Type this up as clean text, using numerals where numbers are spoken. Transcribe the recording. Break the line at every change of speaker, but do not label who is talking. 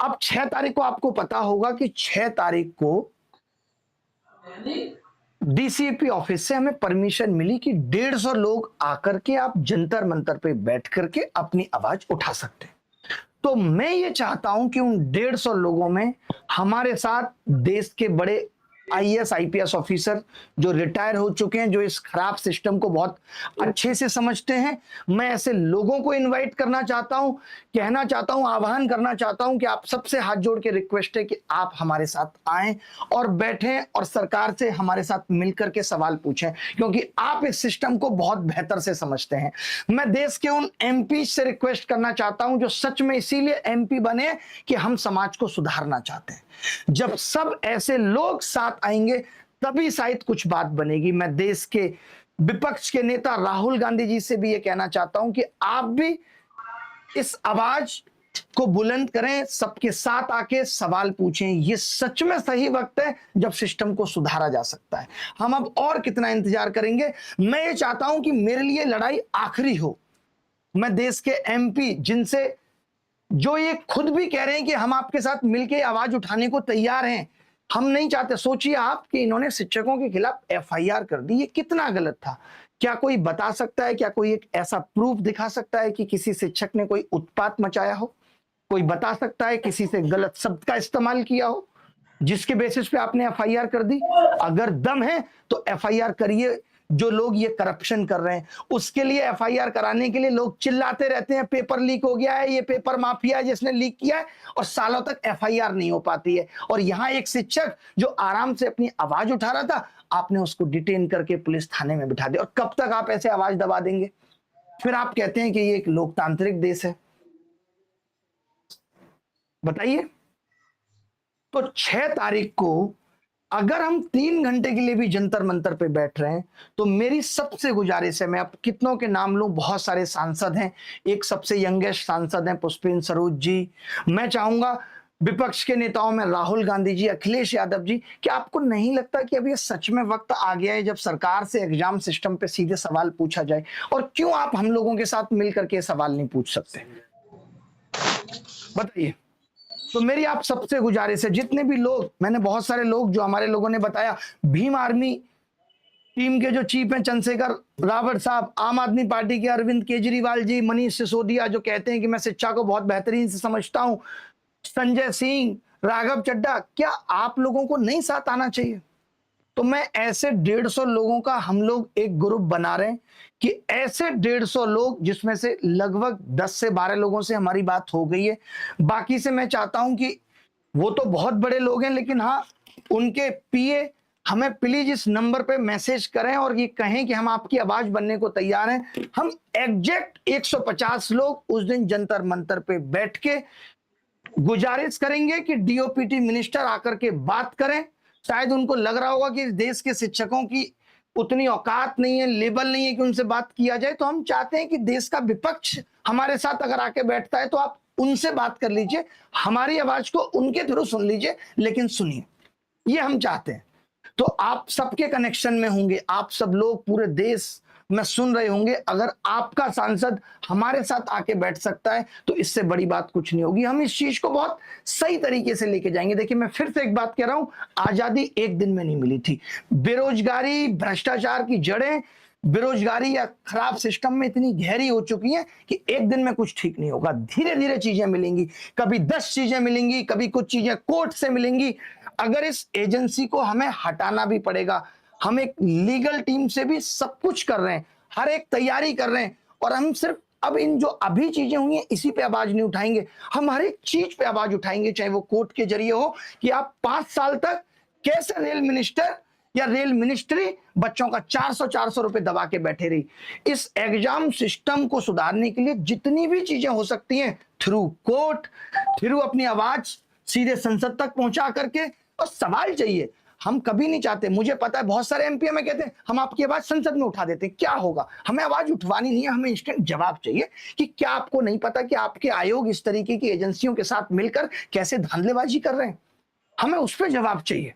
अब 6 तारीख को आपको पता होगा कि 6 तारीख को डीसीपी ऑफिस से हमें परमिशन मिली कि 150 लोग आकर के आप जंतर मंतर पे बैठ करके अपनी आवाज उठा सकते हैं। तो मैं ये चाहता हूं कि उन 150 लोगों में हमारे साथ देश के बड़े आईएएस आईपीएस ऑफिसर जो रिटायर हो चुके हैं, जो इस खराब सिस्टम को बहुत अच्छे से समझते हैं, मैं ऐसे लोगों को इनवाइट करना चाहता हूं, कहना चाहता हूं, आह्वान करना चाहता हूं कि आप सबसे हाथ जोड़ के रिक्वेस्ट है कि आप हमारे साथ आएं और बैठें और सरकार से हमारे साथ मिलकर के सवाल पूछें, क्योंकि आप इस सिस्टम को बहुत बेहतर से समझते हैं। मैं देश के उन एमपी से रिक्वेस्ट करना चाहता हूं जो सच में इसीलिए एमपी बने कि हम समाज को सुधारना चाहते हैं। जब सब ऐसे लोग साथ आएंगे तभी शायद कुछ बात बनेगी। मैं देश के विपक्ष के नेता राहुल गांधी जी से भी ये कहना चाहता हूं कि आप भी इस आवाज को बुलंद करें, सबके साथ आके सवाल पूछें। ये सच में सही वक्त है जब सिस्टम को सुधारा जा सकता है। हम अब और कितना इंतजार करेंगे। मैं ये चाहता हूं कि मेरे लिए लड़ाई आखिरी हो। मैं देश के एमपी जिनसे जो ये खुद भी कह रहे हैं कि हम आपके साथ मिलकर आवाज उठाने को तैयार हैं, हम नहीं चाहते। सोचिए आप कि इन्होंने शिक्षकों के खिलाफ एफआईआर कर दी, ये कितना गलत था। क्या कोई बता सकता है, क्या कोई एक ऐसा प्रूफ दिखा सकता है कि किसी शिक्षक ने कोई उत्पात मचाया हो? कोई बता सकता है किसी से गलत शब्द का इस्तेमाल किया हो जिसके बेसिस पे आपने एफआईआर कर दी? अगर दम है तो एफआईआर करिए। जो लोग ये करप्शन कर रहे हैं उसके लिए एफआईआर कराने के लिए लोग चिल्लाते रहते हैं, पेपर लीक हो गया है, ये पेपर माफिया है जिसने लीक किया है, और सालों तक एफआईआर नहीं हो पाती है। और यहां एक शिक्षक जो आराम से अपनी आवाज उठा रहा था, आपने उसको डिटेन करके पुलिस थाने में बिठा दिया। और कब तक आप ऐसे आवाज दबा देंगे? फिर आप कहते हैं कि ये एक लोकतांत्रिक देश है। बताइए। तो 6 तारीख को अगर हम 3 घंटे के लिए भी जंतर मंतर पे बैठ रहे हैं तो मेरी सबसे गुजारिश है, मैं अब कितनों के नाम लूं, बहुत सारे सांसद हैं। एक सबसे यंगेस्ट सांसद हैं पुष्पेंद्र सरोज जी। मैं चाहूंगा विपक्ष के नेताओं में राहुल गांधी जी, अखिलेश यादव जी, क्या आपको नहीं लगता कि अब ये सच में वक्त आ गया है जब सरकार से एग्जाम सिस्टम पे सीधे सवाल पूछा जाए? और क्यों आप हम लोगों के साथ मिलकर के सवाल नहीं पूछ सकते? बताइए। तो मेरी आप सबसे गुजारिश है, जितने भी लोग, मैंने बहुत सारे लोग जो हमारे लोगों ने बताया, भीम आर्मी टीम के जो चीफ हैं चंद्रशेखर रावत साहब, आम आदमी पार्टी के अरविंद केजरीवाल जी, मनीष सिसोदिया जो कहते हैं कि मैं शिक्षा को बहुत बेहतरीन से समझता हूं, संजय सिंह, राघव चड्ढा, क्या आप लोगों को नहीं साथ आना चाहिए? तो मैं ऐसे 150 लोगों का हम लोग एक ग्रुप बना रहे हैं कि ऐसे 150 लोग, जिसमें से लगभग 10 से 12 लोगों से हमारी बात हो गई है, बाकी से मैं चाहता हूं कि वो तो बहुत बड़े लोग हैं, लेकिन हाँ, उनके पीए हमें प्लीज इस नंबर पे मैसेज करें और ये कहें कि हम आपकी आवाज बनने को तैयार हैं। हम एग्जैक्ट 150 लोग उस दिन जंतर मंतर पे बैठ के गुजारिश करेंगे कि डीओपीटी मिनिस्टर आकर के बात करें। शायद उनको लग रहा होगा कि देश के शिक्षकों की उतनी औकात नहीं है, लेवल नहीं है कि उनसे बात किया जाए। तो हम चाहते हैं कि देश का विपक्ष हमारे साथ अगर आके बैठता है तो आप उनसे बात कर लीजिए, हमारी आवाज को उनके थ्रू सुन लीजिए, लेकिन सुनिए, ये हम चाहते हैं। तो आप सबके कनेक्शन में होंगे, आप सब लोग पूरे देश में सुन रहे होंगे। अगर आपका सांसद हमारे साथ आके बैठ सकता है तो इससे बड़ी बात कुछ नहीं होगी। हम इस चीज को बहुत सही तरीके से लेके जाएंगे। देखिए, मैं फिर से एक बात कह रहा हूं, आजादी एक दिन में नहीं मिली थी। बेरोजगारी, भ्रष्टाचार की जड़ें, बेरोजगारी या खराब सिस्टम में इतनी गहरी हो चुकी हैं कि एक दिन में कुछ ठीक नहीं होगा। धीरे धीरे चीजें मिलेंगी, कभी 10 चीजें मिलेंगी, कभी कुछ चीजें कोर्ट से मिलेंगी। अगर इस एजेंसी को हमें हटाना भी पड़ेगा, हम एक लीगल टीम से भी सब कुछ कर रहे हैं, हर एक तैयारी कर रहे हैं। और हम सिर्फ अब इन जो अभी चीजें हुई हैं इसी पे आवाज नहीं उठाएंगे, हम हर एक चीज पे आवाज उठाएंगे, चाहे वो कोर्ट के जरिए हो कि आप 5 साल तक कैसे रेल मिनिस्टर या रेल मिनिस्ट्री बच्चों का 400 रुपए दबा के बैठे रही। इस एग्जाम सिस्टम को सुधारने के लिए जितनी भी चीजें हो सकती हैं, थ्रू कोर्ट, थ्रू अपनी आवाज सीधे संसद तक पहुंचा करके, और सवाल चाहिए। हम कभी नहीं चाहते, मुझे पता है बहुत सारे एमपी में कहते हैं हम आपकी आवाज संसद में उठा देते हैं, क्या होगा? हमें आवाज उठवानी नहीं है, हमें इंस्टेंट जवाब चाहिए कि क्या आपको नहीं पता कि आपके आयोग इस तरीके की एजेंसियों के साथ मिलकर कैसे धांधलेबाजी कर रहे हैं? हमें उस पर जवाब चाहिए।